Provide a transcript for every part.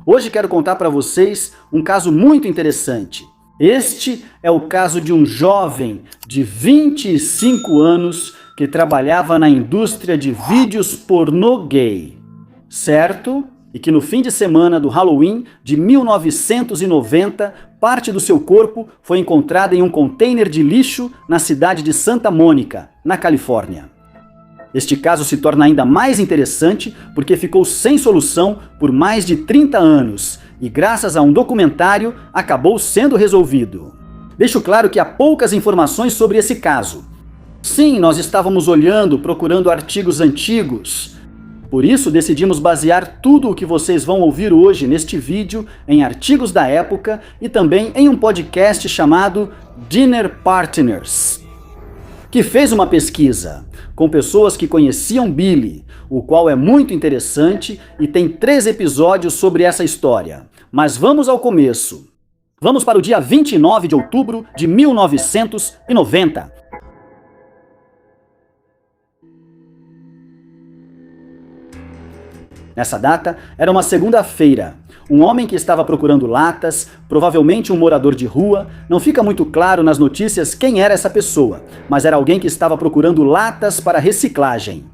Hoje quero contar para vocês um caso muito interessante. Este é o caso de um jovem de 25 anos que trabalhava na indústria de vídeos pornô gay, certo? E que no fim de semana do Halloween de 1990, parte do seu corpo foi encontrada em um container de lixo na cidade de Santa Mônica, na Califórnia. Este caso se torna ainda mais interessante porque ficou sem solução por mais de 30 anos e, graças a um documentário, acabou sendo resolvido. Deixo claro que há poucas informações sobre esse caso. Sim, nós estávamos olhando, procurando artigos antigos. Por isso, decidimos basear tudo o que vocês vão ouvir hoje neste vídeo em artigos da época e também em um podcast chamado Dinner Partners, que fez uma pesquisa com pessoas que conheciam Billy, o qual é muito interessante e tem 3 episódios sobre essa história. Mas vamos ao começo. Vamos para o dia 29 de outubro de 1990. Nessa data, era uma segunda-feira. Um homem que estava procurando latas, provavelmente um morador de rua, não fica muito claro nas notícias quem era essa pessoa, mas era alguém que estava procurando latas para reciclagem.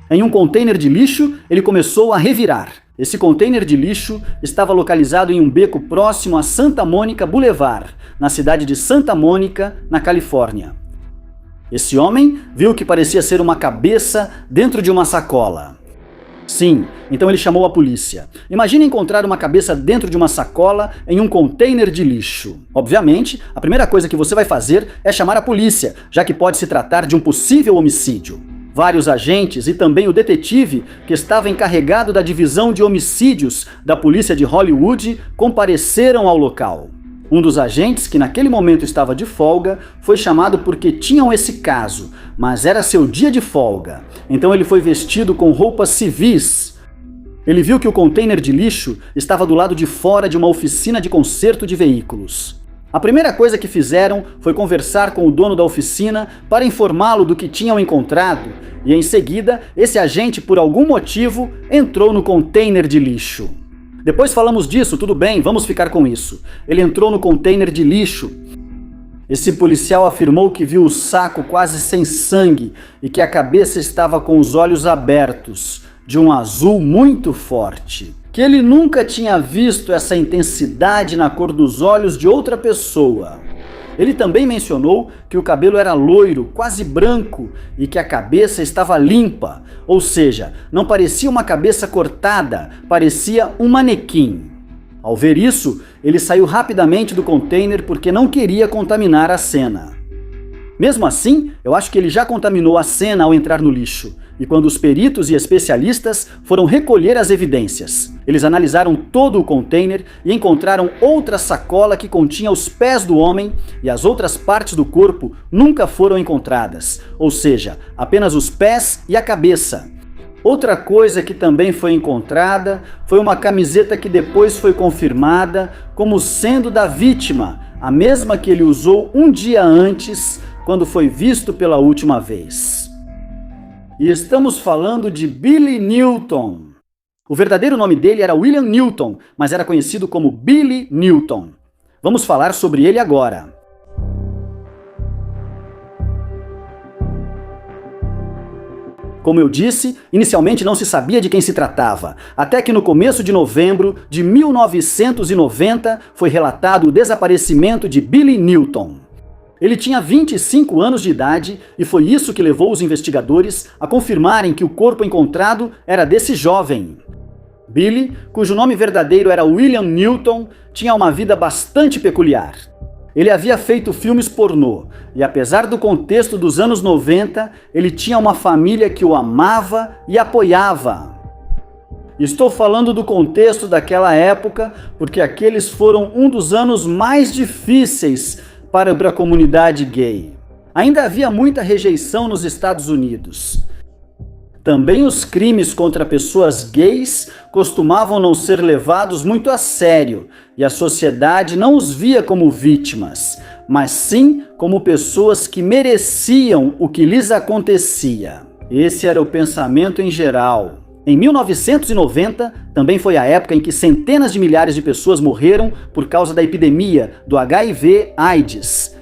Em um container de lixo, ele começou a revirar. Esse container de lixo estava localizado em um beco próximo a Santa Mônica Boulevard, na cidade de Santa Mônica, na Califórnia. Esse homem viu que parecia ser uma cabeça dentro de uma sacola. Sim, então ele chamou a polícia. Imagine encontrar uma cabeça dentro de uma sacola em um container de lixo. Obviamente, a primeira coisa que você vai fazer é chamar a polícia, já que pode se tratar de um possível homicídio. Vários agentes e também o detetive, que estava encarregado da divisão de homicídios da polícia de Hollywood, compareceram ao local. Um dos agentes, que naquele momento estava de folga, foi chamado porque tinham esse caso, mas era seu dia de folga. Então ele foi vestido com roupas civis. Ele viu que o container de lixo estava do lado de fora de uma oficina de conserto de veículos. A primeira coisa que fizeram foi conversar com o dono da oficina para informá-lo do que tinham encontrado, e em seguida, esse agente, por algum motivo, entrou no container de lixo. Depois falamos disso, tudo bem, vamos ficar com isso. Ele entrou no container de lixo. Esse policial afirmou que viu o saco quase sem sangue e que a cabeça estava com os olhos abertos, de um azul muito forte. Que ele nunca tinha visto essa intensidade na cor dos olhos de outra pessoa. Ele também mencionou que o cabelo era loiro, quase branco, e que a cabeça estava limpa, ou seja, não parecia uma cabeça cortada, parecia um manequim. Ao ver isso, ele saiu rapidamente do container porque não queria contaminar a cena. Mesmo assim, eu acho que ele já contaminou a cena ao entrar no lixo, e quando os peritos e especialistas foram recolher as evidências, eles analisaram todo o container e encontraram outra sacola que continha os pés do homem e as outras partes do corpo nunca foram encontradas, ou seja, apenas os pés e a cabeça. Outra coisa que também foi encontrada foi uma camiseta que depois foi confirmada como sendo da vítima, a mesma que ele usou um dia antes, quando foi visto pela última vez. E estamos falando de Billy Newton. O verdadeiro nome dele era William Newton, mas era conhecido como Billy Newton. Vamos falar sobre ele agora. Como eu disse, inicialmente não se sabia de quem se tratava, até que no começo de novembro de 1990 foi relatado o desaparecimento de Billy Newton. Ele tinha 25 anos de idade e foi isso que levou os investigadores a confirmarem que o corpo encontrado era desse jovem. Billy, cujo nome verdadeiro era William Newton, tinha uma vida bastante peculiar. Ele havia feito filmes pornô e, apesar do contexto dos anos 90, ele tinha uma família que o amava e apoiava. Estou falando do contexto daquela época porque aqueles foram um dos anos mais difíceis para a comunidade gay. Ainda havia muita rejeição nos Estados Unidos. Também os crimes contra pessoas gays costumavam não ser levados muito a sério, e a sociedade não os via como vítimas, mas sim como pessoas que mereciam o que lhes acontecia. Esse era o pensamento em geral. Em 1990, também foi a época em que centenas de milhares de pessoas morreram por causa da epidemia do HIV/AIDS.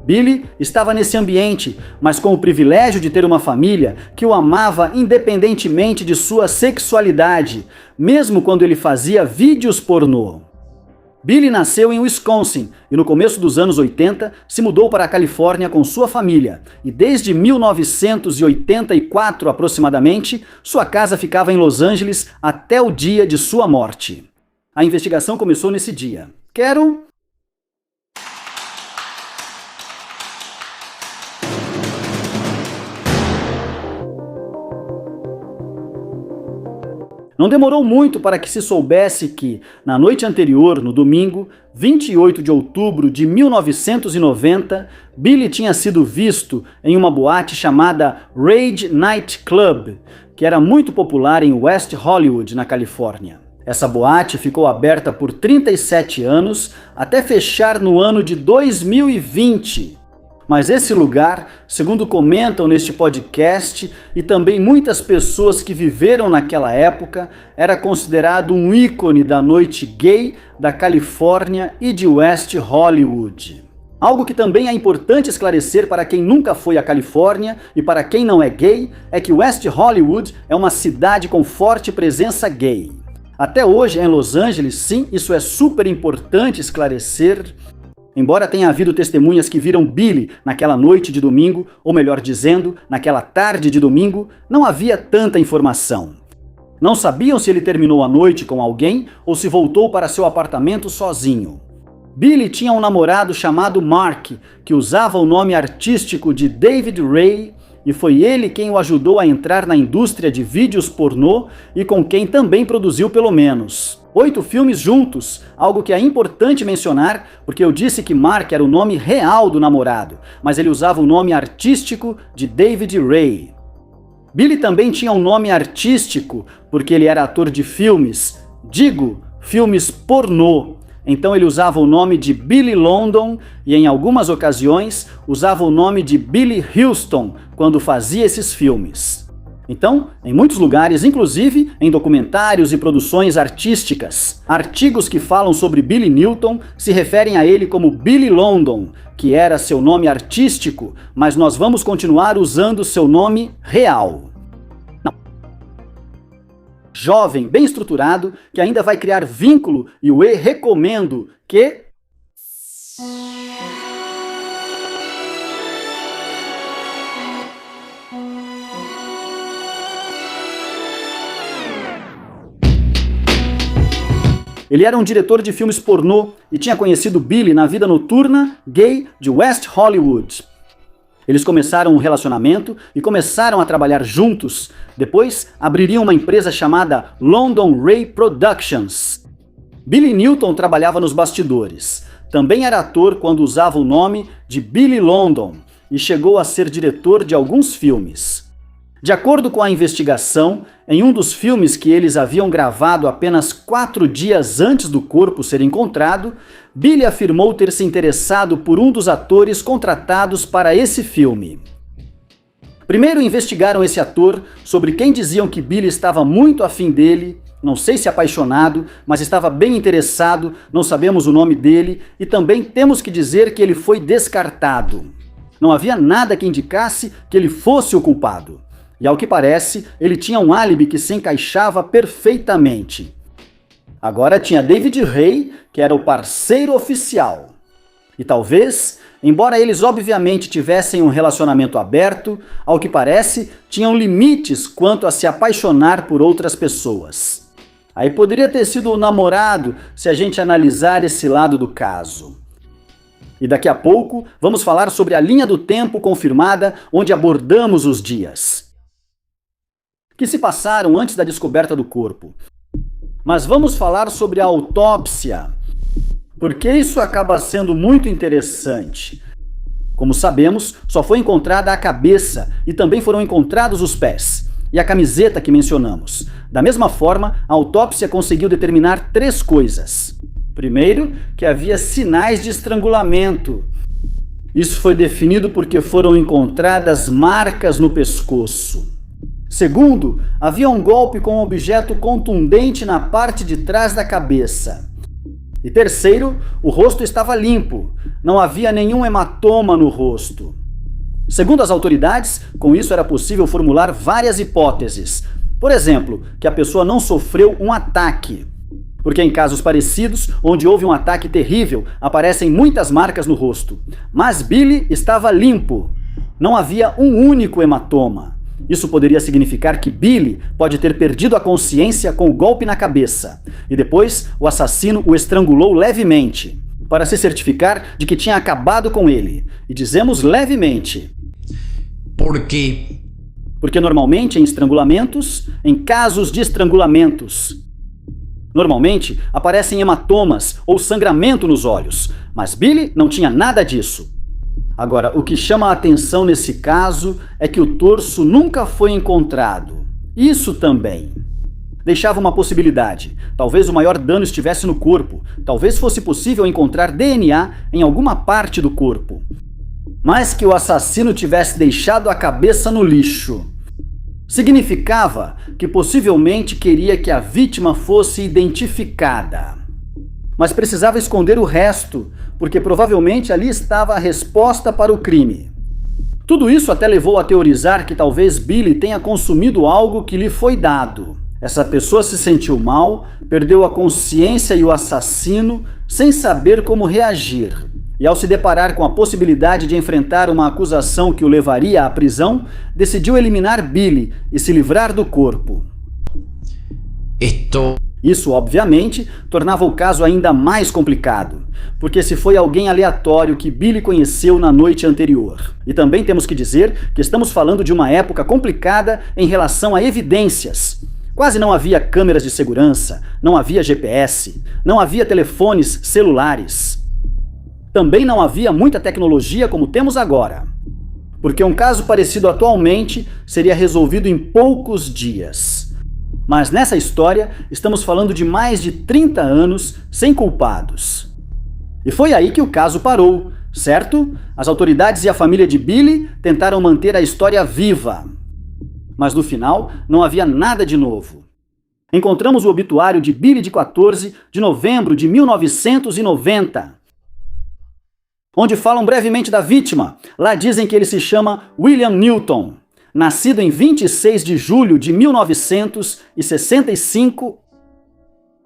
Billy estava nesse ambiente, mas com o privilégio de ter uma família que o amava independentemente de sua sexualidade, mesmo quando ele fazia vídeos pornô. Billy nasceu em Wisconsin e no começo dos anos 80 se mudou para a Califórnia com sua família. E desde 1984 aproximadamente, sua casa ficava em Los Angeles até o dia de sua morte. A investigação começou nesse dia. Não demorou muito para que se soubesse que, na noite anterior, no domingo, 28 de outubro de 1990, Billy tinha sido visto em uma boate chamada Rage Night Club, que era muito popular em West Hollywood, na Califórnia. Essa boate ficou aberta por 37 anos, até fechar no ano de 2020. Mas esse lugar, segundo comentam neste podcast e também muitas pessoas que viveram naquela época, era considerado um ícone da noite gay da Califórnia e de West Hollywood. Algo que também é importante esclarecer para quem nunca foi à Califórnia e para quem não é gay, é que West Hollywood é uma cidade com forte presença gay. Até hoje, em Los Angeles, sim, isso é super importante esclarecer. Embora tenha havido testemunhas que viram Billy naquela noite de domingo, ou melhor dizendo, naquela tarde de domingo, não havia tanta informação. Não sabiam se ele terminou a noite com alguém ou se voltou para seu apartamento sozinho. Billy tinha um namorado chamado Mark, que usava o nome artístico de David Ray, e foi ele quem o ajudou a entrar na indústria de vídeos pornô e com quem também produziu pelo menos 8 filmes juntos, algo que é importante mencionar, porque eu disse que Mark era o nome real do namorado, mas ele usava o nome artístico de David Ray. Billy também tinha um nome artístico, porque ele era ator de filmes, filmes pornô. Então ele usava o nome de Billy London e em algumas ocasiões usava o nome de Billy Houston quando fazia esses filmes. Então, em muitos lugares, inclusive em documentários e produções artísticas, artigos que falam sobre Billy Newton se referem a ele como Billy London, que era seu nome artístico, mas nós vamos continuar usando seu nome real. Jovem, bem estruturado, que ainda vai criar vínculo e eu recomendo que... Ele era um diretor de filmes pornô e tinha conhecido Billy na vida noturna gay de West Hollywood. Eles começaram um relacionamento e começaram a trabalhar juntos. Depois, abririam uma empresa chamada London Ray Productions. Billy Newton trabalhava nos bastidores. Também era ator quando usava o nome de Billy London e chegou a ser diretor de alguns filmes. De acordo com a investigação, em um dos filmes que eles haviam gravado apenas 4 dias antes do corpo ser encontrado, Billy afirmou ter se interessado por um dos atores contratados para esse filme. Primeiro investigaram esse ator, sobre quem diziam que Billy estava muito afim dele, não sei se apaixonado, mas estava bem interessado, não sabemos o nome dele, e também temos que dizer que ele foi descartado. Não havia nada que indicasse que ele fosse o culpado. E ao que parece, ele tinha um álibi que se encaixava perfeitamente. Agora tinha David Ray, que era o parceiro oficial. E talvez, embora eles obviamente tivessem um relacionamento aberto, ao que parece, tinham limites quanto a se apaixonar por outras pessoas. Aí poderia ter sido o namorado, se a gente analisar esse lado do caso. E daqui a pouco, vamos falar sobre a linha do tempo confirmada, onde abordamos os dias que se passaram antes da descoberta do corpo. Mas vamos falar sobre a autópsia, porque isso acaba sendo muito interessante. Como sabemos, só foi encontrada a cabeça e também foram encontrados os pés e a camiseta que mencionamos. Da mesma forma, a autópsia conseguiu determinar 3 coisas. Primeiro, que havia sinais de estrangulamento. Isso foi definido porque foram encontradas marcas no pescoço. Segundo, havia um golpe com um objeto contundente na parte de trás da cabeça. E terceiro, o rosto estava limpo, não havia nenhum hematoma no rosto. Segundo as autoridades, com isso era possível formular várias hipóteses. Por exemplo, que a pessoa não sofreu um ataque. Porque em casos parecidos, onde houve um ataque terrível, aparecem muitas marcas no rosto. Mas Billy estava limpo. Não havia um único hematoma. Isso poderia significar que Billy pode ter perdido a consciência com o golpe na cabeça. E depois, o assassino o estrangulou levemente, para se certificar de que tinha acabado com ele. E dizemos levemente. Por quê? Porque normalmente em estrangulamentos, em casos de estrangulamentos, normalmente aparecem hematomas ou sangramento nos olhos, mas Billy não tinha nada disso. Agora, o que chama a atenção nesse caso é que o torso nunca foi encontrado. Isso também deixava uma possibilidade. Talvez o maior dano estivesse no corpo. Talvez fosse possível encontrar DNA em alguma parte do corpo. Mas que o assassino tivesse deixado a cabeça no lixo significava que possivelmente queria que a vítima fosse identificada. Mas precisava esconder o resto, porque provavelmente ali estava a resposta para o crime. Tudo isso até levou a teorizar que talvez Billy tenha consumido algo que lhe foi dado. Essa pessoa se sentiu mal, perdeu a consciência e o assassino sem saber como reagir. E ao se deparar com a possibilidade de enfrentar uma acusação que o levaria à prisão, decidiu eliminar Billy e se livrar do corpo. Isso, obviamente, tornava o caso ainda mais complicado, porque se foi alguém aleatório que Billy conheceu na noite anterior. E também temos que dizer que estamos falando de uma época complicada em relação a evidências. Quase não havia câmeras de segurança, não havia GPS, não havia telefones celulares. Também não havia muita tecnologia como temos agora, porque um caso parecido atualmente seria resolvido em poucos dias. Mas nessa história, estamos falando de mais de 30 anos sem culpados. E foi aí que o caso parou, certo? As autoridades e a família de Billy tentaram manter a história viva. Mas no final, não havia nada de novo. Encontramos o obituário de Billy de 14 de novembro de 1990. Onde falam brevemente da vítima. Lá dizem que ele se chama William Newton, nascido em 26 de julho de 1965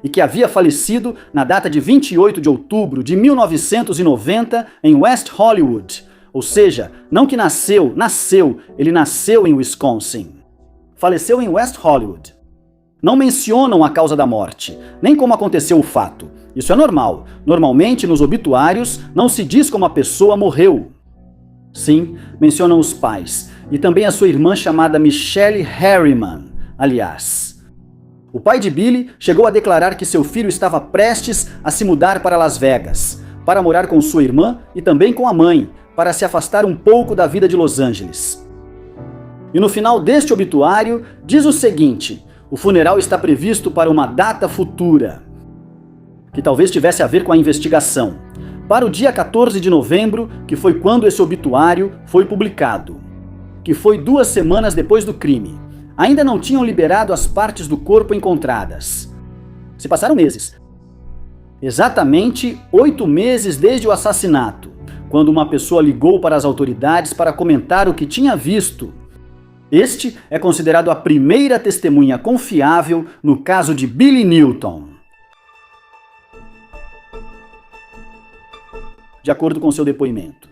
e que havia falecido na data de 28 de outubro de 1990 em West Hollywood. Ou seja, não que nasceu, ele nasceu em Wisconsin. Faleceu em West Hollywood. Não mencionam a causa da morte, nem como aconteceu o fato. Isso é normal. Normalmente, nos obituários, não se diz como a pessoa morreu. Sim, mencionam os pais. E também a sua irmã chamada Michelle Harriman, aliás. O pai de Billy chegou a declarar que seu filho estava prestes a se mudar para Las Vegas, para morar com sua irmã e também com a mãe, para se afastar um pouco da vida de Los Angeles. E no final deste obituário, diz o seguinte: o funeral está previsto para uma data futura, que talvez tivesse a ver com a investigação, para o dia 14 de novembro, que foi quando esse obituário foi publicado, que foi 2 semanas depois do crime. Ainda não tinham liberado as partes do corpo encontradas. Se passaram meses. Exatamente 8 meses desde o assassinato, quando uma pessoa ligou para as autoridades para comentar o que tinha visto. Este é considerado a primeira testemunha confiável no caso de Billy Newton. De acordo com seu depoimento.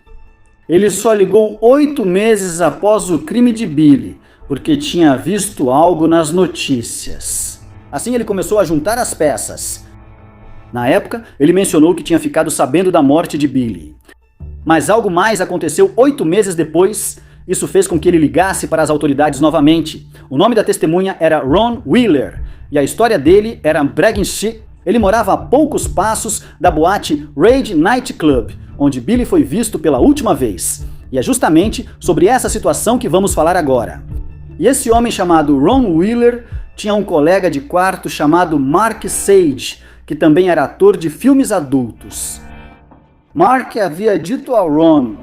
Ele só ligou 8 meses após o crime de Billy, porque tinha visto algo nas notícias. Assim ele começou a juntar as peças. Na época, ele mencionou que tinha ficado sabendo da morte de Billy. Mas algo mais aconteceu 8 meses depois. Isso fez com que ele ligasse para as autoridades novamente. O nome da testemunha era Ron Wheeler, e a história dele era bragging chic. Ele morava a poucos passos da boate Rage Night Club, onde Billy foi visto pela última vez. E é justamente sobre essa situação que vamos falar agora. E esse homem chamado Ron Wheeler tinha um colega de quarto chamado Mark Sage, que também era ator de filmes adultos. Mark havia dito a Ron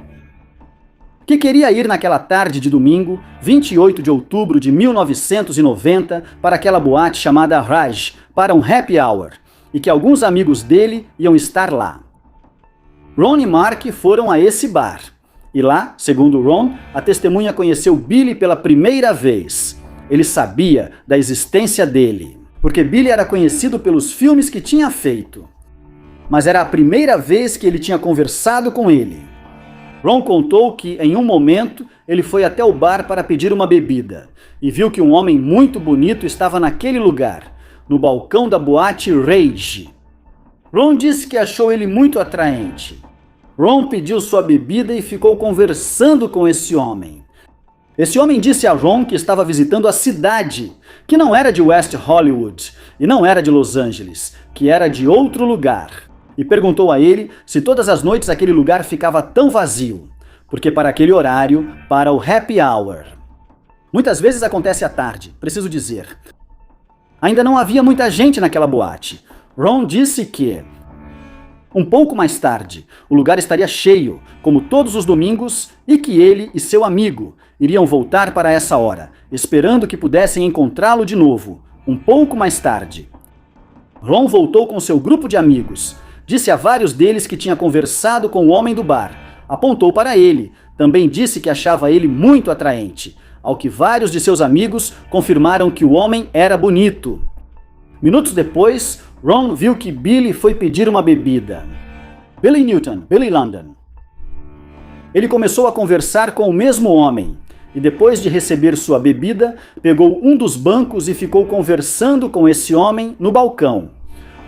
que queria ir naquela tarde de domingo, 28 de outubro de 1990, para aquela boate chamada Raj, para um happy hour, e que alguns amigos dele iam estar lá. Ron e Mark foram a esse bar, e lá, segundo Ron, a testemunha conheceu Billy pela primeira vez. Ele sabia da existência dele, porque Billy era conhecido pelos filmes que tinha feito. Mas era a primeira vez que ele tinha conversado com ele. Ron contou que, em um momento, ele foi até o bar para pedir uma bebida e viu que um homem muito bonito estava naquele lugar, no balcão da boate Rage. Ron disse que achou ele muito atraente. Ron pediu sua bebida e ficou conversando com esse homem. Esse homem disse a Ron que estava visitando a cidade, que não era de West Hollywood e não era de Los Angeles, que era de outro lugar. E perguntou a ele se todas as noites aquele lugar ficava tão vazio, porque para aquele horário, para o happy hour. Muitas vezes acontece à tarde, preciso dizer. Ainda não havia muita gente naquela boate. Ron disse que, um pouco mais tarde, o lugar estaria cheio, como todos os domingos, e que ele e seu amigo iriam voltar para essa hora, esperando que pudessem encontrá-lo de novo, um pouco mais tarde. Ron voltou com seu grupo de amigos. Disse a vários deles que tinha conversado com o homem do bar. Apontou para ele. Também disse que achava ele muito atraente, ao que vários de seus amigos confirmaram que o homem era bonito. Minutos depois, Ron viu que Billy foi pedir uma bebida. Billy London. Ele começou a conversar com o mesmo homem, e depois de receber sua bebida, pegou um dos bancos e ficou conversando com esse homem no balcão.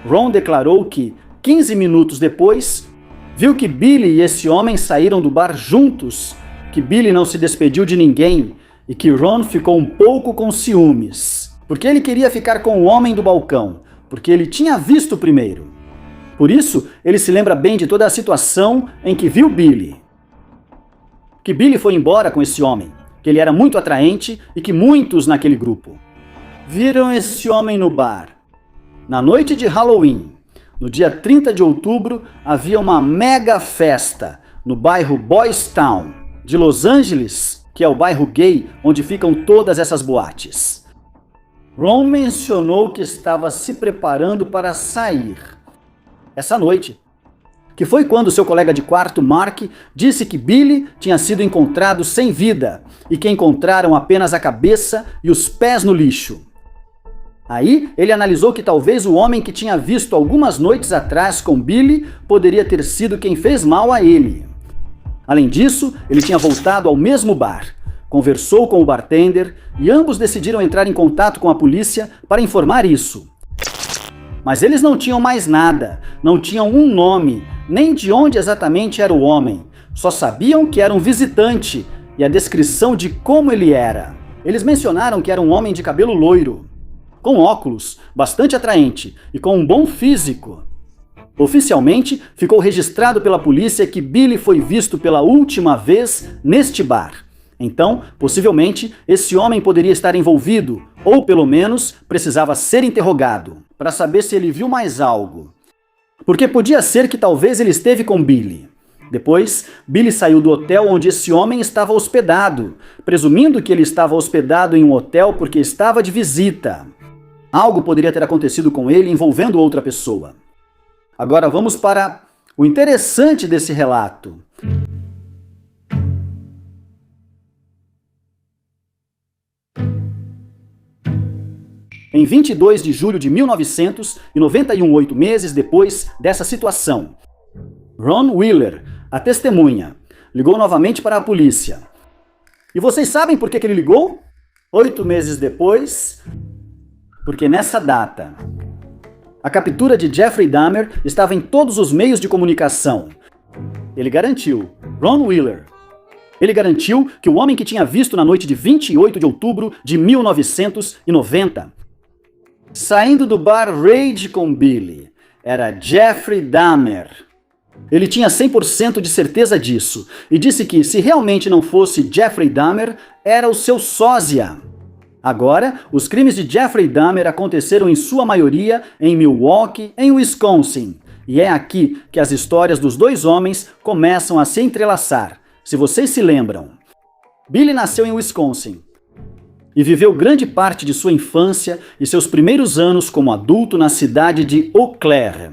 Ron declarou que, 15 minutos depois, viu que Billy e esse homem saíram do bar juntos, que Billy não se despediu de ninguém e que Ron ficou um pouco com ciúmes, porque ele queria ficar com o homem do balcão, porque ele tinha visto primeiro. Por isso, ele se lembra bem de toda a situação em que viu Billy. Que Billy foi embora com esse homem, que ele era muito atraente e que muitos naquele grupo viram esse homem no bar. Na noite de Halloween, no dia 30 de outubro, havia uma mega festa no bairro Boys Town, de Los Angeles, que é o bairro gay onde ficam todas essas boates. Ron mencionou que estava se preparando para sair essa noite, que foi quando seu colega de quarto, Mark, disse que Billy tinha sido encontrado sem vida e que encontraram apenas a cabeça e os pés no lixo. Aí, ele analisou que talvez o homem que tinha visto algumas noites atrás com Billy poderia ter sido quem fez mal a ele. Além disso, ele tinha voltado ao mesmo bar, conversou com o bartender e ambos decidiram entrar em contato com a polícia para informar isso. Mas eles não tinham mais nada, não tinham um nome, nem de onde exatamente era o homem. Só sabiam que era um visitante e a descrição de como ele era. Eles mencionaram que era um homem de cabelo loiro, com óculos, bastante atraente e com um bom físico. Oficialmente, ficou registrado pela polícia que Billy foi visto pela última vez neste bar. Então, possivelmente, esse homem poderia estar envolvido, ou pelo menos precisava ser interrogado, para saber se ele viu mais algo. Porque podia ser que talvez ele esteve com Billy. Depois, Billy saiu do hotel onde esse homem estava hospedado, presumindo que ele estava hospedado em um hotel porque estava de visita. Algo poderia ter acontecido com ele envolvendo outra pessoa. Agora vamos para o interessante desse relato. Em 22 de julho de 1991, 8 meses depois dessa situação, Ron Wheeler, a testemunha, ligou novamente para a polícia. E vocês sabem por que ele ligou? 8 meses depois, porque nessa data, a captura de Jeffrey Dahmer estava em todos os meios de comunicação. Ele garantiu, Ron Wheeler, ele garantiu que o homem que tinha visto na noite de 28 de outubro de 1990, saindo do bar Rage com Billy, era Jeffrey Dahmer. Ele tinha 100% de certeza disso e disse que, se realmente não fosse Jeffrey Dahmer, era o seu sósia. Agora, os crimes de Jeffrey Dahmer aconteceram em sua maioria em Milwaukee, em Wisconsin. E é aqui que as histórias dos dois homens começam a se entrelaçar, Se vocês se lembram, Billy nasceu em Wisconsin e viveu grande parte de sua infância e seus primeiros anos como adulto na cidade de Eau Claire.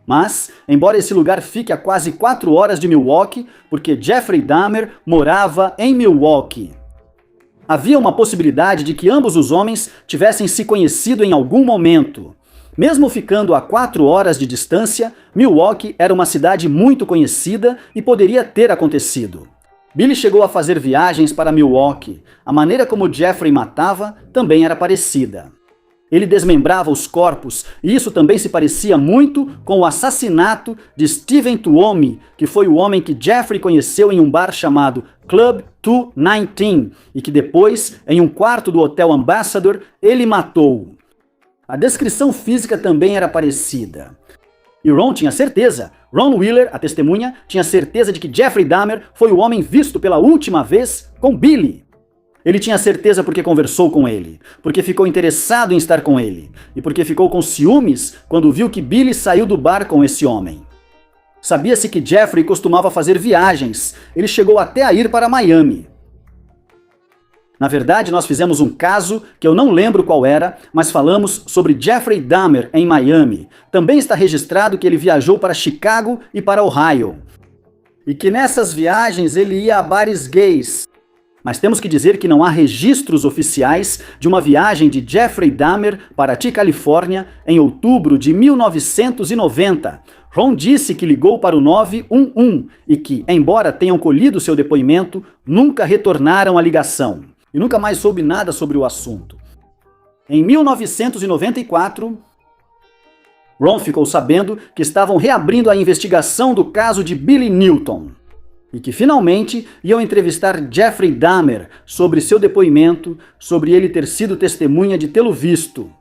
Mas, embora esse lugar fique a quase 4 horas de Milwaukee, porque Jeffrey Dahmer morava em Milwaukee. Havia uma possibilidade de que ambos os homens tivessem se conhecido em algum momento. Mesmo ficando a 4 horas de distância, Milwaukee era uma cidade muito conhecida e poderia ter acontecido. Billy chegou a fazer viagens para Milwaukee. A maneira como Jeffrey matava também era parecida. Ele desmembrava os corpos, e isso também se parecia muito com o assassinato de Steven Tuomi, que foi o homem que Jeffrey conheceu em um bar chamado Club 219, e que depois, em um quarto do Hotel Ambassador, ele matou. A descrição física também era parecida. E Ron tinha certeza. Ron Wheeler, a testemunha, tinha certeza de que Jeffrey Dahmer foi o homem visto pela última vez com Billy. Ele tinha certeza porque conversou com ele, porque ficou interessado em estar com ele, e porque ficou com ciúmes quando viu que Billy saiu do bar com esse homem. Sabia-se que Jeffrey costumava fazer viagens. Ele chegou até a ir para Miami. Na verdade, nós fizemos um caso que eu não lembro qual era, mas falamos sobre Jeffrey Dahmer em Miami. Também está registrado que ele viajou para Chicago e para Ohio. E que nessas viagens ele ia a bares gays. Mas temos que dizer que não há registros oficiais de uma viagem de Jeffrey Dahmer para Ti, Califórnia, em outubro de 1990. Ron disse que ligou para o 911 e que, embora tenham colhido seu depoimento, nunca retornaram a ligação. E nunca mais soube nada sobre o assunto. Em 1994, Ron ficou sabendo que estavam reabrindo a investigação do caso de Billy Newton. E que finalmente iam entrevistar Jeffrey Dahmer sobre seu depoimento, sobre ele ter sido testemunha de tê-lo visto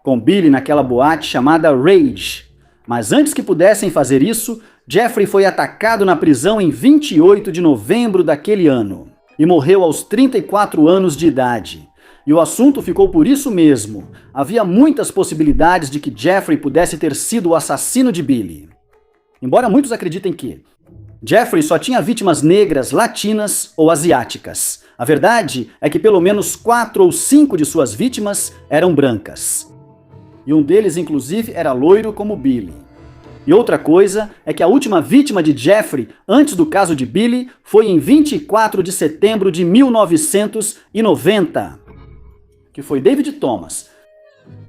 com Billy naquela boate chamada Rage. Mas antes que pudessem fazer isso, Jeffrey foi atacado na prisão em 28 de novembro daquele ano e morreu aos 34 anos de idade. E o assunto ficou por isso mesmo. Havia muitas possibilidades de que Jeffrey pudesse ter sido o assassino de Billy. Embora muitos acreditem que Jeffrey só tinha vítimas negras, latinas ou asiáticas. A verdade é que pelo menos 4 ou 5 de suas vítimas eram brancas. E um deles, inclusive, era loiro como Billy. E outra coisa é que a última vítima de Jeffrey, antes do caso de Billy, foi em 24 de setembro de 1990, que foi David Thomas.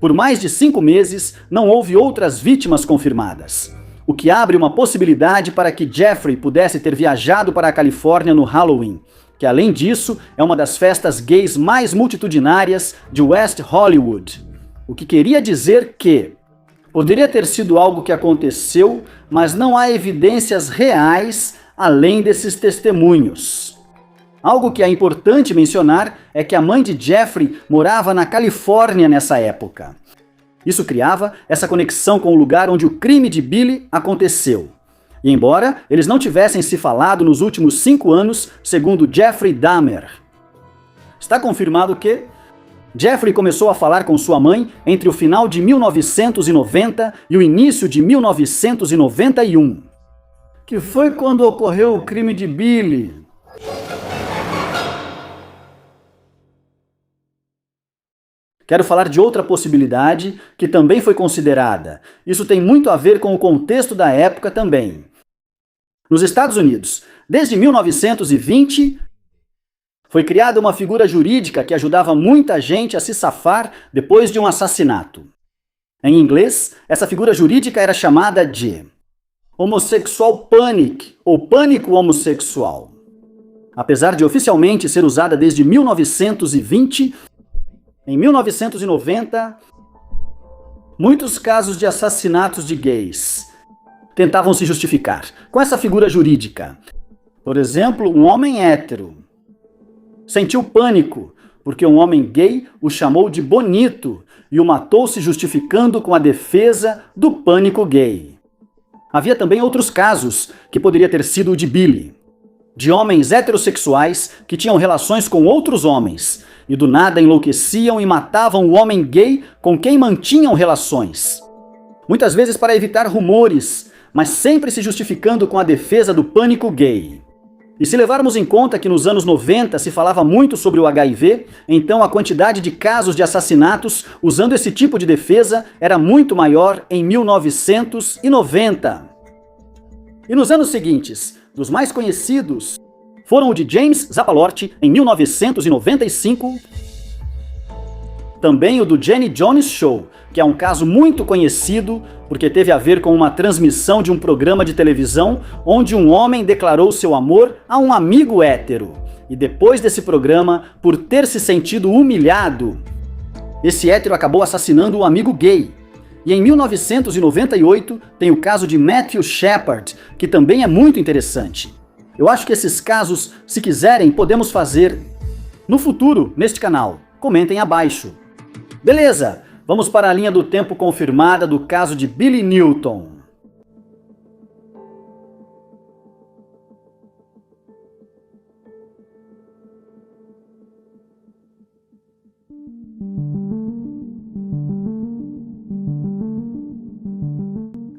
Por mais de 5 meses, não houve outras vítimas confirmadas. O que abre uma possibilidade para que Jeffrey pudesse ter viajado para a Califórnia no Halloween, que além disso é uma das festas gays mais multitudinárias de West Hollywood. O que queria dizer que poderia ter sido algo que aconteceu, mas não há evidências reais além desses testemunhos. Algo que é importante mencionar é que a mãe de Jeffrey morava na Califórnia nessa época. Isso criava essa conexão com o lugar onde o crime de Billy aconteceu. E embora eles não tivessem se falado nos últimos 5 anos, segundo Jeffrey Dahmer, está confirmado que Jeffrey começou a falar com sua mãe entre o final de 1990 e o início de 1991, que foi quando ocorreu o crime de Billy. Quero falar de outra possibilidade que também foi considerada. Isso tem muito a ver com o contexto da época também. Nos Estados Unidos, desde 1920, foi criada uma figura jurídica que ajudava muita gente a se safar depois de um assassinato. Em inglês, essa figura jurídica era chamada de Homosexual Panic, ou Pânico Homossexual. Apesar de oficialmente ser usada desde 1920, em 1990, muitos casos de assassinatos de gays tentavam se justificar com essa figura jurídica. Por exemplo, um homem hétero sentiu pânico porque um homem gay o chamou de bonito e o matou se justificando com a defesa do pânico gay. Havia também outros casos, que poderia ter sido o de Billy, de homens heterossexuais que tinham relações com outros homens e do nada enlouqueciam e matavam o homem gay com quem mantinham relações. Muitas vezes para evitar rumores, mas sempre se justificando com a defesa do pânico gay. E se levarmos em conta que nos anos 90 se falava muito sobre o HIV, então a quantidade de casos de assassinatos usando esse tipo de defesa era muito maior em 1990. E nos anos seguintes, dos mais conhecidos foram o de James Zapalorti em 1995, também o do Jenny Jones Show, que é um caso muito conhecido porque teve a ver com uma transmissão de um programa de televisão onde um homem declarou seu amor a um amigo hétero. E depois desse programa, por ter se sentido humilhado, esse hétero acabou assassinando um amigo gay. E em 1998 tem o caso de Matthew Shepard, que também é muito interessante. Eu acho que esses casos, se quiserem, podemos fazer no futuro neste canal. Comentem abaixo. Beleza, vamos para a linha do tempo confirmada do caso de Billy Newton.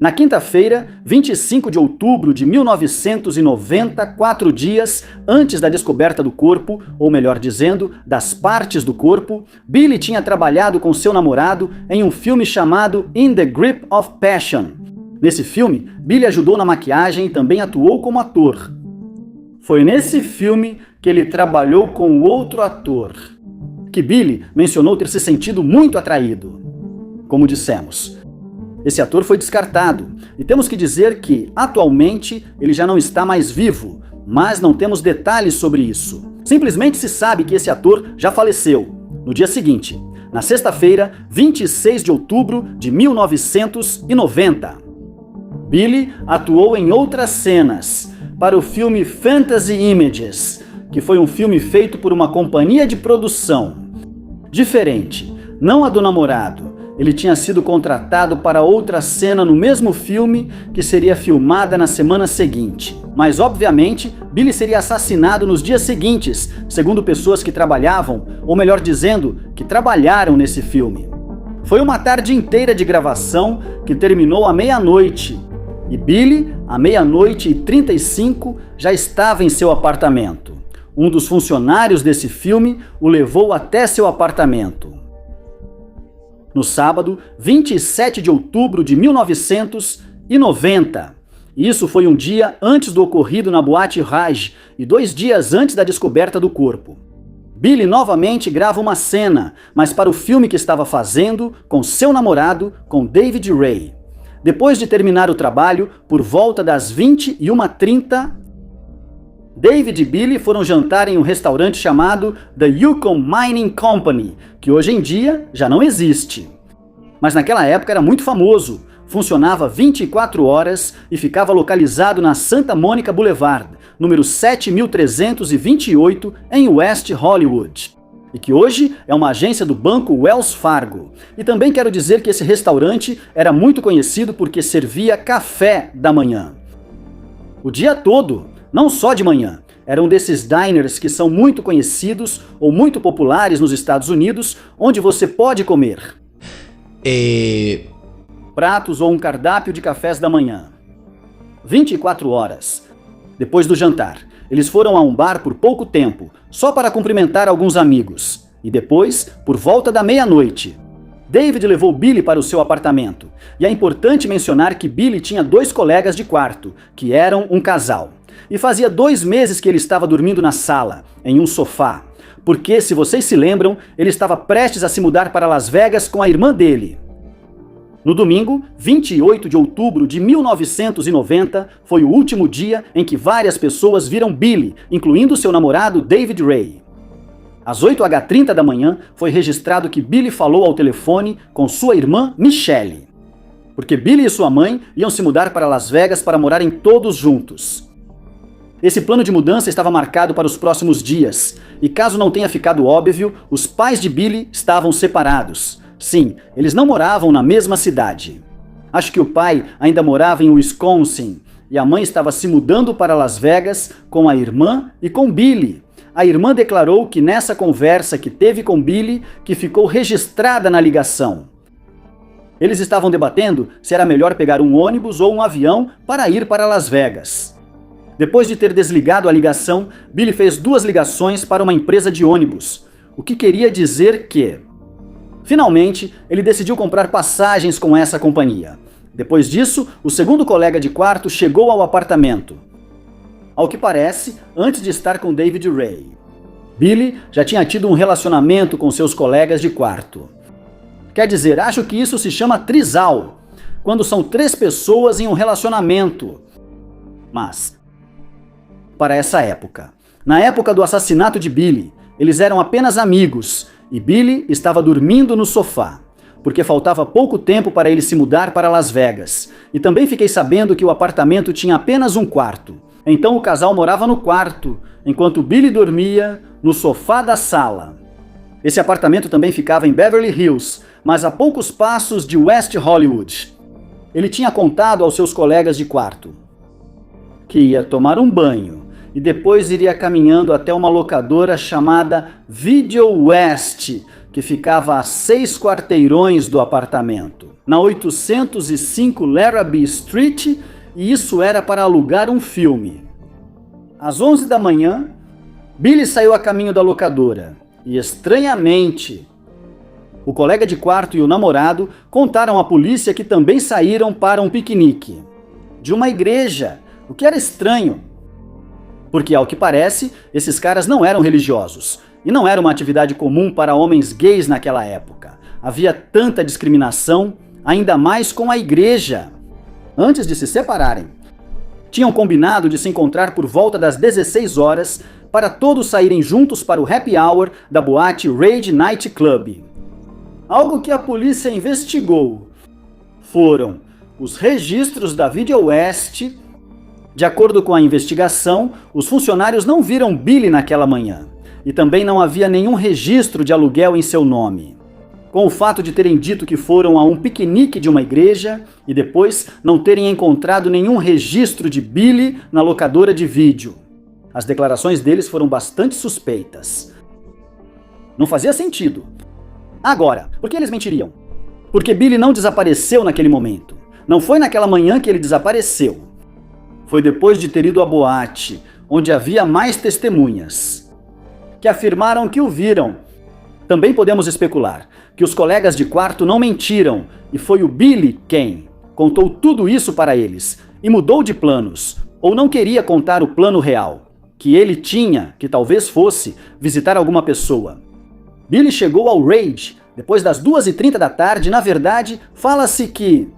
Na quinta-feira, 25 de outubro de 1990, 4 dias antes da descoberta do corpo, ou melhor dizendo, das partes do corpo, Billy tinha trabalhado com seu namorado em um filme chamado In the Grip of Passion. Nesse filme, Billy ajudou na maquiagem e também atuou como ator. Foi nesse filme que ele trabalhou com o outro ator, que Billy mencionou ter se sentido muito atraído. Como dissemos, esse ator foi descartado, e temos que dizer que, atualmente, ele já não está mais vivo, mas não temos detalhes sobre isso. Simplesmente se sabe que esse ator já faleceu, no dia seguinte, na sexta-feira, 26 de outubro de 1990. Billy atuou em outras cenas, para o filme Fantasy Images, que foi um filme feito por uma companhia de produção. Diferente, não a do namorado. Ele tinha sido contratado para outra cena no mesmo filme que seria filmada na semana seguinte. Mas, obviamente, Billy seria assassinado nos dias seguintes, segundo pessoas que trabalhavam, ou melhor dizendo, que trabalharam nesse filme. Foi uma tarde inteira de gravação que terminou à meia-noite. E Billy, à 00:35, já estava em seu apartamento. Um dos funcionários desse filme o levou até seu apartamento. No sábado, 27 de outubro de 1990. Isso foi um dia antes do ocorrido na Boate Raj e 2 dias antes da descoberta do corpo. Billy novamente grava uma cena, mas para o filme que estava fazendo com seu namorado, com David Ray. Depois de terminar o trabalho, por volta das 21h30, David e Billy foram jantar em um restaurante chamado The Yukon Mining Company, que hoje em dia já não existe. Mas naquela época era muito famoso, funcionava 24 horas e ficava localizado na Santa Monica Boulevard, número 7328, em West Hollywood. E que hoje é uma agência do banco Wells Fargo. E também quero dizer que esse restaurante era muito conhecido porque servia café da manhã. O dia todo. Não só de manhã, eram desses diners que são muito conhecidos ou muito populares nos Estados Unidos, onde você pode comer pratos ou um cardápio de cafés da manhã. 24 horas. Depois do jantar, eles foram a um bar por pouco tempo, só para cumprimentar alguns amigos. E depois, por volta da meia-noite, David levou Billy para o seu apartamento. E é importante mencionar que Billy tinha 2 colegas de quarto, que eram um casal. E fazia 2 meses que ele estava dormindo na sala, em um sofá, porque, se vocês se lembram, ele estava prestes a se mudar para Las Vegas com a irmã dele. No domingo, 28 de outubro de 1990, foi o último dia em que várias pessoas viram Billy, incluindo seu namorado David Ray. Às 8h30 da manhã, foi registrado que Billy falou ao telefone com sua irmã Michelle, porque Billy e sua mãe iam se mudar para Las Vegas para morarem todos juntos. Esse plano de mudança estava marcado para os próximos dias, e caso não tenha ficado óbvio, os pais de Billy estavam separados. Sim, eles não moravam na mesma cidade. Acho que o pai ainda morava em Wisconsin, e a mãe estava se mudando para Las Vegas com a irmã e com Billy. A irmã declarou que nessa conversa que teve com Billy, que ficou registrada na ligação. Eles estavam debatendo se era melhor pegar um ônibus ou um avião para ir para Las Vegas. Depois de ter desligado a ligação, Billy fez 2 ligações para uma empresa de ônibus, o que queria dizer que... Finalmente, ele decidiu comprar passagens com essa companhia. Depois disso, o segundo colega de quarto chegou ao apartamento. Ao que parece, antes de estar com David Ray. Billy já tinha tido um relacionamento com seus colegas de quarto. Quer dizer, acho que isso se chama trisal, quando são 3 pessoas em um relacionamento. Mas, para essa época, na época do assassinato de Billy, eles eram apenas amigos e Billy estava dormindo no sofá, porque faltava pouco tempo para ele se mudar para Las Vegas. E também fiquei sabendo que o apartamento tinha apenas um quarto. Então o casal morava no quarto, enquanto Billy dormia no sofá da sala. Esse apartamento também ficava em Beverly Hills, mas a poucos passos de West Hollywood. Ele tinha contado aos seus colegas de quarto que ia tomar um banho e depois iria caminhando até uma locadora chamada Video West, que ficava a 6 quarteirões do apartamento, na 805 Larrabee Street, e isso era para alugar um filme. Às 11 da manhã, Billy saiu a caminho da locadora e, estranhamente, o colega de quarto e o namorado contaram à polícia que também saíram para um piquenique de uma igreja, o que era estranho, porque, ao que parece, esses caras não eram religiosos e não era uma atividade comum para homens gays naquela época. Havia tanta discriminação, ainda mais com a igreja. Antes de se separarem, tinham combinado de se encontrar por volta das 16 horas para todos saírem juntos para o happy hour da boate Rage Night Club. Algo que a polícia investigou foram os registros da Video West. De acordo com a investigação, os funcionários não viram Billy naquela manhã e também não havia nenhum registro de aluguel em seu nome. Com o fato de terem dito que foram a um piquenique de uma igreja e depois não terem encontrado nenhum registro de Billy na locadora de vídeo. As declarações deles foram bastante suspeitas. Não fazia sentido. Agora, por que eles mentiriam? Porque Billy não desapareceu naquele momento. Não foi naquela manhã que ele desapareceu. Foi depois de ter ido à boate, onde havia mais testemunhas, que afirmaram que o viram. Também podemos especular que os colegas de quarto não mentiram e foi o Billy quem contou tudo isso para eles e mudou de planos, ou não queria contar o plano real, que ele tinha, que talvez fosse, visitar alguma pessoa. Billy chegou ao Rage depois das 2h30 da tarde. Na verdade, fala-se que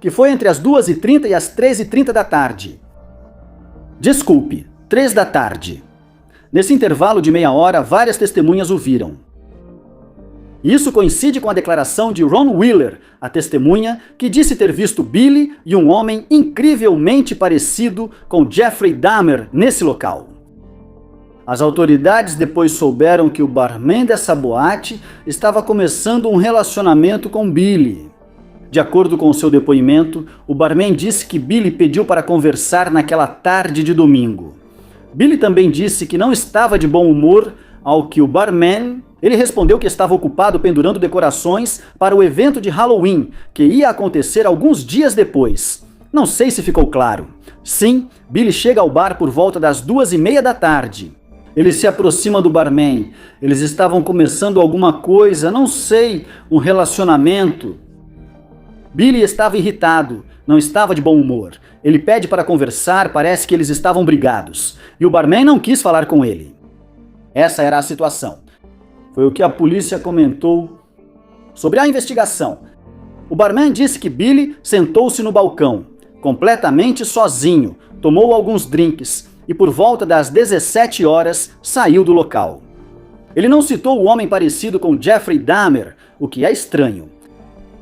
foi entre as 2h30 e as 3h30 da tarde. Desculpe, 3 da tarde. Nesse intervalo de meia hora, várias testemunhas o viram. Isso coincide com a declaração de Ron Wheeler, a testemunha que disse ter visto Billy e um homem incrivelmente parecido com Jeffrey Dahmer nesse local. As autoridades depois souberam que o barman dessa boate estava começando um relacionamento com Billy. De acordo com seu depoimento, o barman disse que Billy pediu para conversar naquela tarde de domingo. Billy também disse que não estava de bom humor, ao que o barman... Ele respondeu que estava ocupado pendurando decorações para o evento de Halloween, que ia acontecer alguns dias depois. Não sei se ficou claro. Sim, Billy chega ao bar por volta das 2h30 da tarde. Ele se aproxima do barman. Eles estavam começando alguma coisa, não sei, um relacionamento. Billy estava irritado, não estava de bom humor. Ele pede para conversar, parece que eles estavam brigados. E o barman não quis falar com ele. Essa era a situação. Foi o que a polícia comentou sobre a investigação. O barman disse que Billy sentou-se no balcão, completamente sozinho, tomou alguns drinks e por volta das 17 horas saiu do local. Ele não citou o homem parecido com Jeffrey Dahmer, o que é estranho.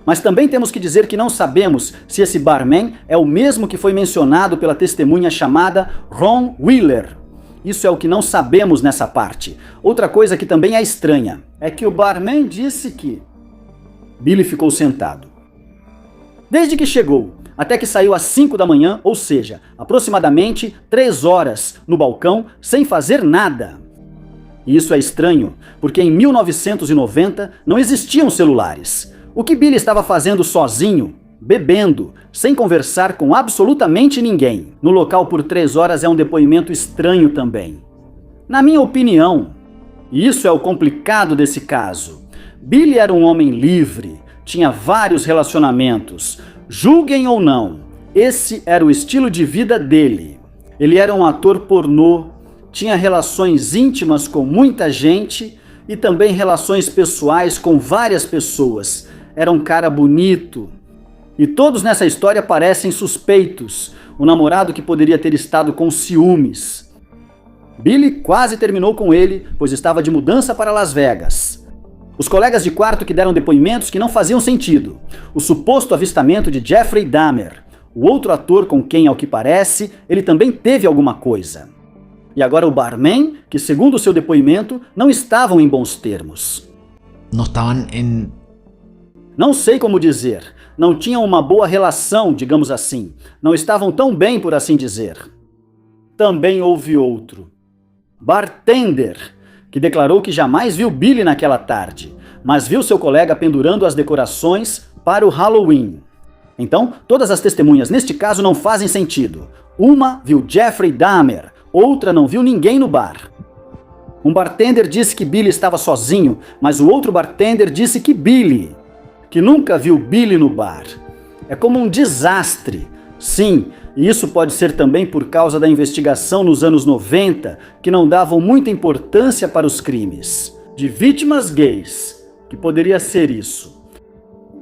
Mas também temos que dizer que não sabemos se esse barman é o mesmo que foi mencionado pela testemunha chamada Ron Wheeler. Isso é o que não sabemos nessa parte. Outra coisa que também é estranha é que o barman disse que Billy ficou sentado desde que chegou até que saiu às 5 da manhã, ou seja, aproximadamente 3 horas no balcão sem fazer nada. E isso é estranho, porque em 1990 não existiam celulares. O que Billy estava fazendo sozinho, bebendo, sem conversar com absolutamente ninguém. No local por 3 horas é um depoimento estranho também. Na minha opinião, e isso é o complicado desse caso, Billy era um homem livre, tinha vários relacionamentos. Julguem ou não, esse era o estilo de vida dele. Ele era um ator pornô, tinha relações íntimas com muita gente e também relações pessoais com várias pessoas. Era um cara bonito. E todos nessa história parecem suspeitos. O namorado que poderia ter estado com ciúmes. Billy quase terminou com ele, pois estava de mudança para Las Vegas. Os colegas de quarto que deram depoimentos que não faziam sentido. O suposto avistamento de Jeffrey Dahmer. O outro ator com quem, ao que parece, ele também teve alguma coisa. E agora o barman, que segundo o seu depoimento, não estavam em bons termos. No estaban en... Não sei como dizer. Não tinham uma boa relação, digamos assim. Não estavam tão bem, por assim dizer. Também houve outro. Bartender, que declarou que jamais viu Billy naquela tarde, mas viu seu colega pendurando as decorações para o Halloween. Então, todas as testemunhas neste caso não fazem sentido. Uma viu Jeffrey Dahmer, outra não viu ninguém no bar. Um bartender disse que Billy estava sozinho, mas o outro bartender disse que nunca viu Billy no bar. É como um desastre. Sim, e isso pode ser também por causa da investigação nos anos 90, que não davam muita importância para os crimes de vítimas gays, que poderia ser isso.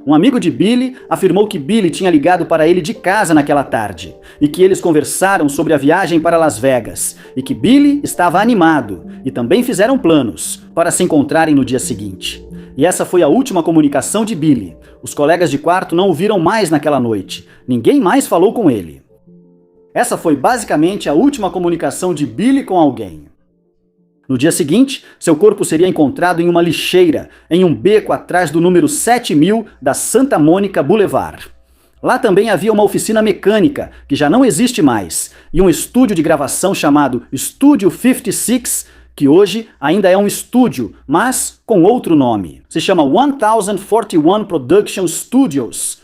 Um amigo de Billy afirmou que Billy tinha ligado para ele de casa naquela tarde e que eles conversaram sobre a viagem para Las Vegas e que Billy estava animado e também fizeram planos para se encontrarem no dia seguinte. E essa foi a última comunicação de Billy. Os colegas de quarto não o viram mais naquela noite. Ninguém mais falou com ele. Essa foi basicamente a última comunicação de Billy com alguém. No dia seguinte, seu corpo seria encontrado em uma lixeira, em um beco atrás do número 7000 da Santa Mônica Boulevard. Lá também havia uma oficina mecânica, que já não existe mais, e um estúdio de gravação chamado Studio 56, que hoje ainda é um estúdio, mas com outro nome. Se chama 1041 Production Studios.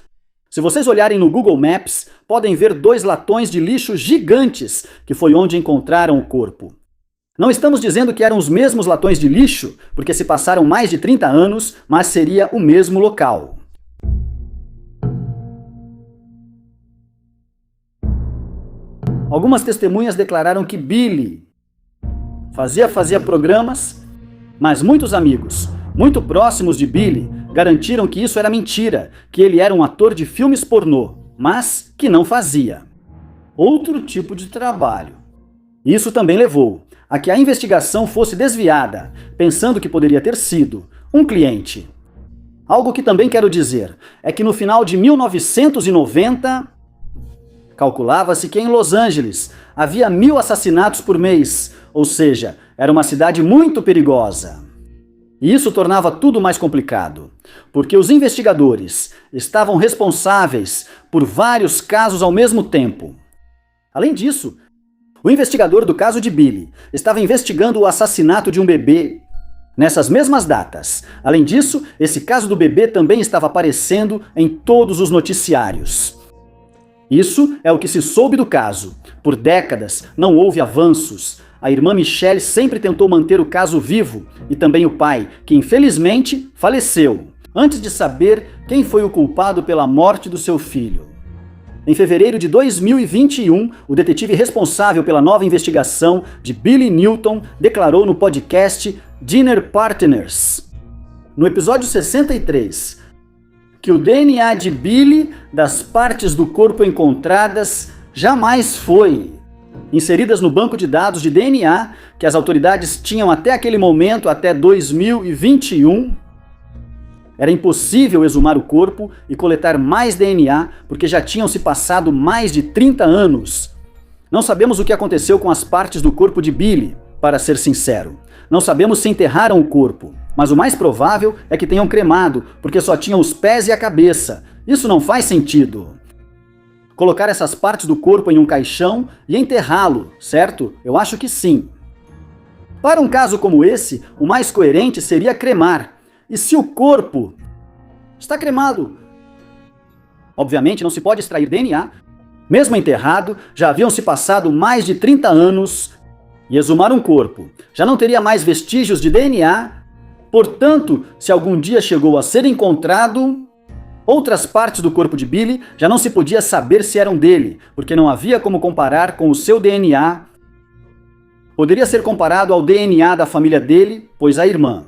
Se vocês olharem no Google Maps, podem ver 2 latões de lixo gigantes, que foi onde encontraram o corpo. Não estamos dizendo que eram os mesmos latões de lixo, porque se passaram mais de 30 anos, mas seria o mesmo local. Algumas testemunhas declararam que Billy fazia programas, mas muitos amigos, muito próximos de Billy, garantiram que isso era mentira, que ele era um ator de filmes pornô, mas que não fazia outro tipo de trabalho. Isso também levou a que a investigação fosse desviada, pensando que poderia ter sido um cliente. Algo que também quero dizer é que no final de 1990, calculava-se que em Los Angeles havia 1000 assassinatos por mês, ou seja, era uma cidade muito perigosa. E isso tornava tudo mais complicado, porque os investigadores estavam responsáveis por vários casos ao mesmo tempo. Além disso, o investigador do caso de Billy estava investigando o assassinato de um bebê nessas mesmas datas. Além disso, esse caso do bebê também estava aparecendo em todos os noticiários. Isso é o que se soube do caso. Por décadas, não houve avanços. A irmã Michelle sempre tentou manter o caso vivo, e também o pai, que infelizmente faleceu, antes de saber quem foi o culpado pela morte do seu filho. Em fevereiro de 2021, o detetive responsável pela nova investigação de Billy Newton declarou no podcast Dinner Partners, no episódio 63, que o DNA de Billy das partes do corpo encontradas jamais foi inseridas no banco de dados de DNA que as autoridades tinham até aquele momento, até 2021. Era impossível exumar o corpo e coletar mais DNA porque já tinham se passado mais de 30 anos. Não sabemos o que aconteceu com as partes do corpo de Billy, para ser sincero. Não sabemos se enterraram o corpo, mas o mais provável é que tenham cremado, porque só tinham os pés e a cabeça. Isso não faz sentido. Colocar essas partes do corpo em um caixão e enterrá-lo, certo? Eu acho que sim. Para um caso como esse, o mais coerente seria cremar. E se o corpo está cremado, Obviamente não se pode extrair DNA. Mesmo enterrado, já haviam se passado mais de 30 anos e exumar um corpo já não teria mais vestígios de DNA. Portanto, se algum dia chegou a ser encontrado, outras partes do corpo de Billy já não se podia saber se eram dele, porque não havia como comparar com o seu DNA. Poderia ser comparado ao DNA da família dele, pois a irmã,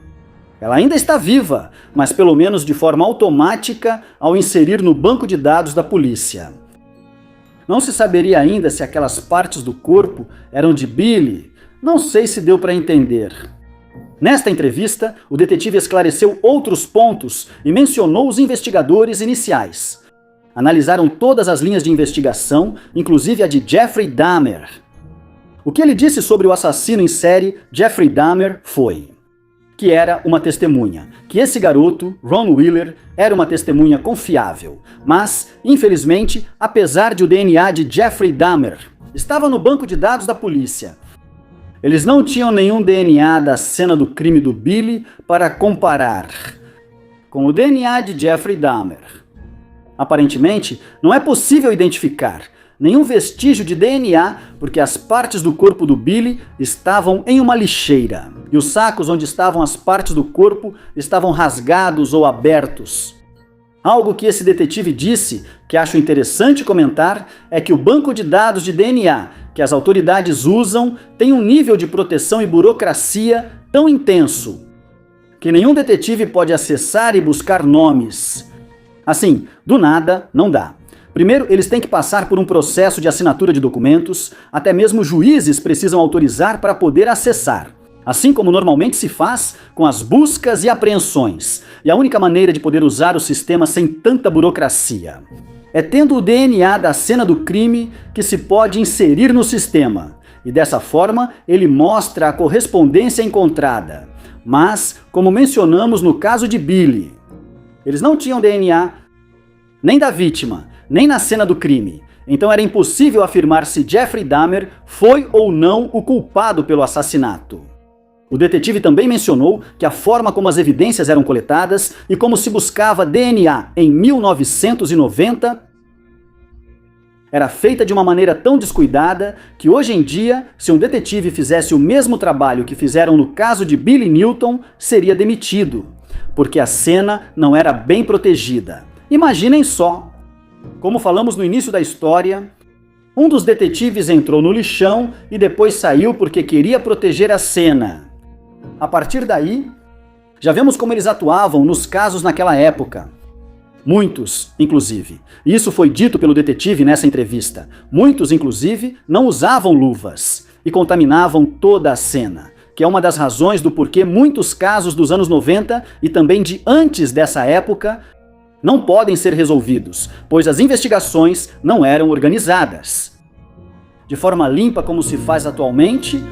ela ainda está viva, mas pelo menos de forma automática ao inserir no banco de dados da polícia. Não se saberia ainda se aquelas partes do corpo eram de Billy. Não sei se deu para entender. Nesta entrevista, o detetive esclareceu outros pontos e mencionou os investigadores iniciais. Analisaram todas as linhas de investigação, inclusive a de Jeffrey Dahmer. O que ele disse sobre o assassino em série Jeffrey Dahmer foi que era uma testemunha, que esse garoto, Ron Wheeler, era uma testemunha confiável. Mas, infelizmente, apesar de o DNA de Jeffrey Dahmer estava no banco de dados da polícia, eles não tinham nenhum DNA da cena do crime do Billy para comparar com o DNA de Jeffrey Dahmer. Aparentemente, não é possível identificar nenhum vestígio de DNA porque as partes do corpo do Billy estavam em uma lixeira e os sacos onde estavam as partes do corpo estavam rasgados ou abertos. Algo que esse detetive disse, que acho interessante comentar, é que o banco de dados de DNA que as autoridades usam tem um nível de proteção e burocracia tão intenso que nenhum detetive pode acessar e buscar nomes. Assim, do nada, não dá. Primeiro, eles têm que passar por um processo de assinatura de documentos, até mesmo juízes precisam autorizar para poder acessar. Assim como normalmente se faz com as buscas e apreensões. E a única maneira de poder usar o sistema sem tanta burocracia é tendo o DNA da cena do crime que se pode inserir no sistema. E dessa forma, ele mostra a correspondência encontrada. Mas, como mencionamos no caso de Billy, eles não tinham DNA nem da vítima, nem na cena do crime. Então era impossível afirmar se Jeffrey Dahmer foi ou não o culpado pelo assassinato. O detetive também mencionou que a forma como as evidências eram coletadas e como se buscava DNA em 1990 era feita de uma maneira tão descuidada que hoje em dia, se um detetive fizesse o mesmo trabalho que fizeram no caso de Billy Newton, seria demitido, porque a cena não era bem protegida. Imaginem só, como falamos no início da história, um dos detetives entrou no lixão e depois saiu porque queria proteger a cena. A partir daí, já vemos como eles atuavam nos casos naquela época. Muitos, inclusive. E isso foi dito pelo detetive nessa entrevista. Muitos, inclusive, não usavam luvas e contaminavam toda a cena, que é uma das razões do porquê muitos casos dos anos 90 e também de antes dessa época não podem ser resolvidos, pois as investigações não eram organizadas. De forma limpa como se faz atualmente,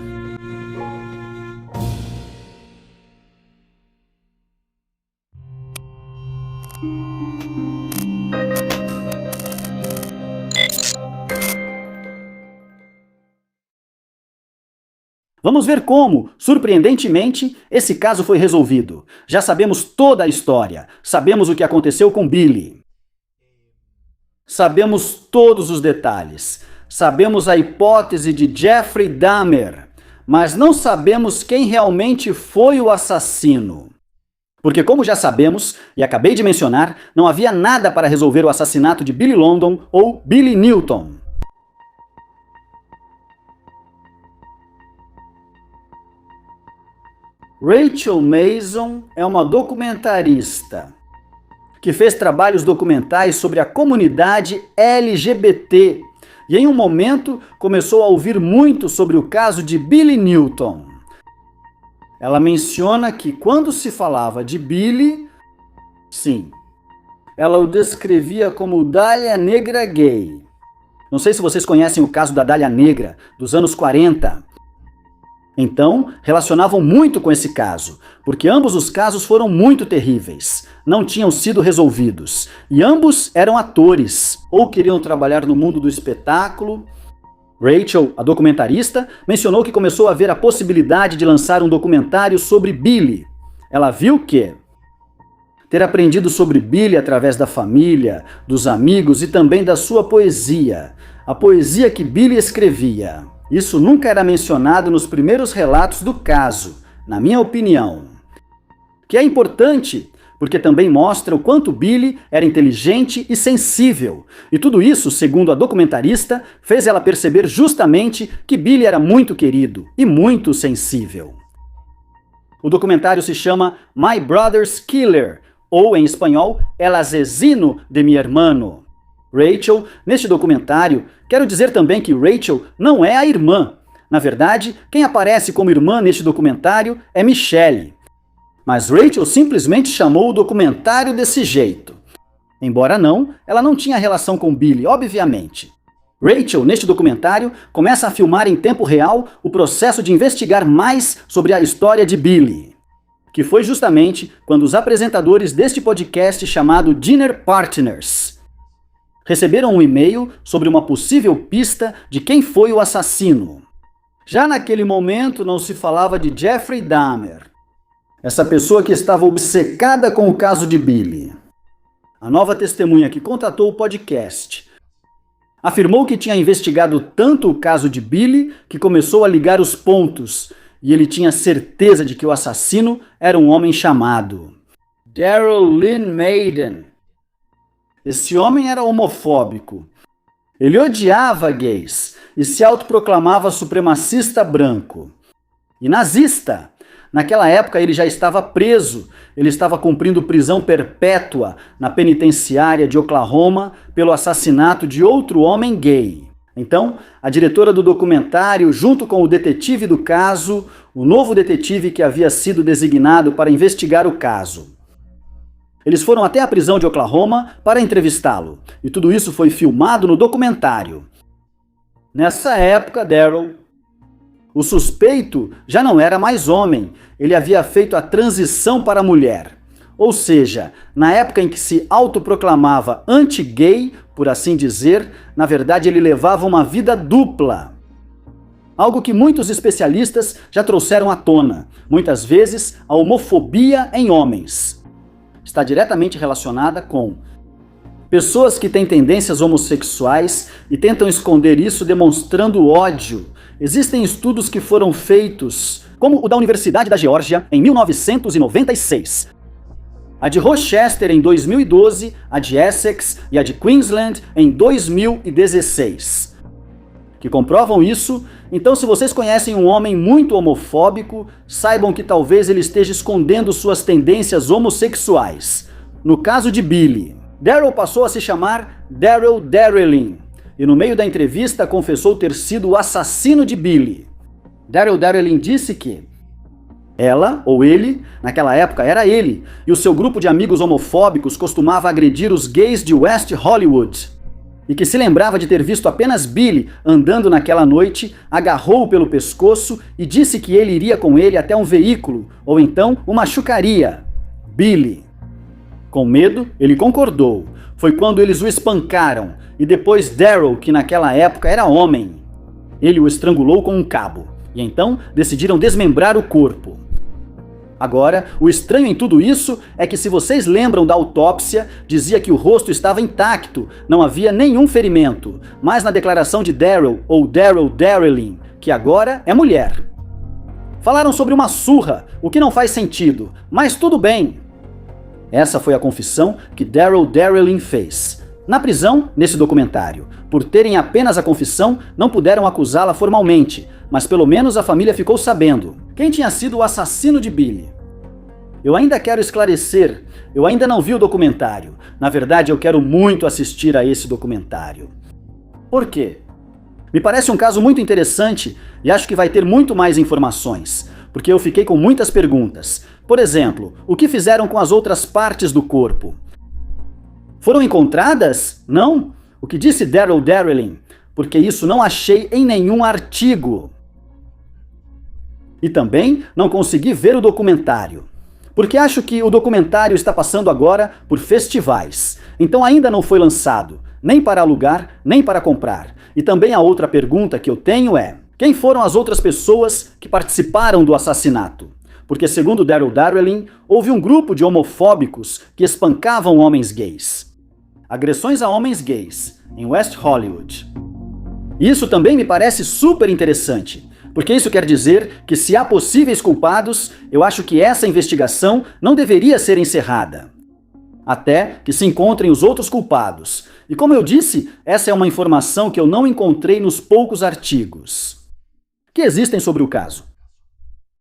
vamos ver como, surpreendentemente, esse caso foi resolvido. Já sabemos toda a história, sabemos o que aconteceu com Billy. Sabemos todos os detalhes, sabemos a hipótese de Jeffrey Dahmer, mas não sabemos quem realmente foi o assassino. Porque, como já sabemos, e acabei de mencionar, não havia nada para resolver o assassinato de Billy London ou Billy Newton. Rachel Mason é uma documentarista que fez trabalhos documentais sobre a comunidade LGBT e em um momento começou a ouvir muito sobre o caso de Billy Newton. Ela menciona que quando se falava de Billy, sim, ela o descrevia como Dália Negra gay. Não sei se vocês conhecem o caso da Dália Negra, dos anos 40. Então, relacionavam muito com esse caso, porque ambos os casos foram muito terríveis, não tinham sido resolvidos, e ambos eram atores, ou queriam trabalhar no mundo do espetáculo. Rachel, a documentarista, mencionou que começou a ver a possibilidade de lançar um documentário sobre Billy. Ela viu que ter aprendido sobre Billy através da família, dos amigos e também da sua poesia. A poesia que Billy escrevia. Isso nunca era mencionado nos primeiros relatos do caso, na minha opinião. Que é importante, porque também mostra o quanto Billy era inteligente e sensível. E tudo isso, segundo a documentarista, fez ela perceber justamente que Billy era muito querido e muito sensível. O documentário se chama My Brother's Killer, ou em espanhol, El Asesino de mi hermano. Rachel, neste documentário, quero dizer também que Rachel não é a irmã. Na verdade, quem aparece como irmã neste documentário é Michelle. Mas Rachel simplesmente chamou o documentário desse jeito. Embora ela não tinha relação com Billy, obviamente. Rachel, neste documentário, começa a filmar em tempo real o processo de investigar mais sobre a história de Billy. Que foi justamente quando os apresentadores deste podcast chamado Dinner Partners receberam um e-mail sobre uma possível pista de quem foi o assassino. Já naquele momento não se falava de Jeffrey Dahmer, essa pessoa que estava obcecada com o caso de Billy. A nova testemunha que contatou o podcast afirmou que tinha investigado tanto o caso de Billy que começou a ligar os pontos e ele tinha certeza de que o assassino era um homem chamado Daryl Lynn Maiden. Esse homem era homofóbico. Ele odiava gays e se autoproclamava supremacista branco. E nazista. Naquela época ele já estava preso. Ele estava cumprindo prisão perpétua na penitenciária de Oklahoma pelo assassinato de outro homem gay. Então, a diretora do documentário, junto com o detetive do caso, o novo detetive que havia sido designado para investigar o caso. Eles foram até a prisão de Oklahoma para entrevistá-lo, e tudo isso foi filmado no documentário. Nessa época, Daryl, o suspeito, já não era mais homem, ele havia feito a transição para mulher. Ou seja, na época em que se autoproclamava anti-gay, por assim dizer, na verdade ele levava uma vida dupla. Algo que muitos especialistas já trouxeram à tona, muitas vezes a homofobia em homens. Está diretamente relacionada com pessoas que têm tendências homossexuais e tentam esconder isso demonstrando ódio. Existem estudos que foram feitos, como o da Universidade da Geórgia em 1996, a de Rochester em 2012, a de Essex e a de Queensland em 2016, que comprovam isso. Então, se vocês conhecem um homem muito homofóbico, saibam que talvez ele esteja escondendo suas tendências homossexuais. No caso de Billy, Daryl passou a se chamar Daryl Darrelin, e no meio da entrevista confessou ter sido o assassino de Billy. Daryl Darrelin disse que ela, ou ele, naquela época era ele, e o seu grupo de amigos homofóbicos costumava agredir os gays de West Hollywood. E que se lembrava de ter visto apenas Billy andando naquela noite, agarrou-o pelo pescoço e disse que ele iria com ele até um veículo, ou então o machucaria. Billy. Com medo, ele concordou. Foi quando eles o espancaram, e depois Daryl, que naquela época era homem. Ele o estrangulou com um cabo, e então decidiram desmembrar o corpo. Agora, o estranho em tudo isso é que, se vocês lembram da autópsia, dizia que o rosto estava intacto, não havia nenhum ferimento, mas na declaração de Daryl, ou Daryl Darrelin, que agora é mulher. Falaram sobre uma surra, o que não faz sentido, mas tudo bem. Essa foi a confissão que Daryl Darrelin fez. Na prisão, nesse documentário, por terem apenas a confissão, não puderam acusá-la formalmente, mas pelo menos a família ficou sabendo quem tinha sido o assassino de Billy. Eu ainda quero esclarecer, eu ainda não vi o documentário. Na verdade, eu quero muito assistir a esse documentário. Por quê? Me parece um caso muito interessante e acho que vai ter muito mais informações, porque eu fiquei com muitas perguntas. Por exemplo, o que fizeram com as outras partes do corpo? Foram encontradas? Não? O que disse Daryl Darrelin? Porque isso não achei em nenhum artigo. E também não consegui ver o documentário, porque acho que o documentário está passando agora por festivais, então ainda não foi lançado, nem para alugar, nem para comprar. E também a outra pergunta que eu tenho é: quem foram as outras pessoas que participaram do assassinato? porque segundo Daryl Darrelin, houve um grupo de homofóbicos que espancavam homens gays. Agressões a homens gays, em West Hollywood. Isso também me parece super interessante, porque isso quer dizer que se há possíveis culpados, eu acho que essa investigação não deveria ser encerrada. Até que se encontrem os outros culpados. E como eu disse, essa é uma informação que eu não encontrei nos poucos artigos que existem sobre o caso.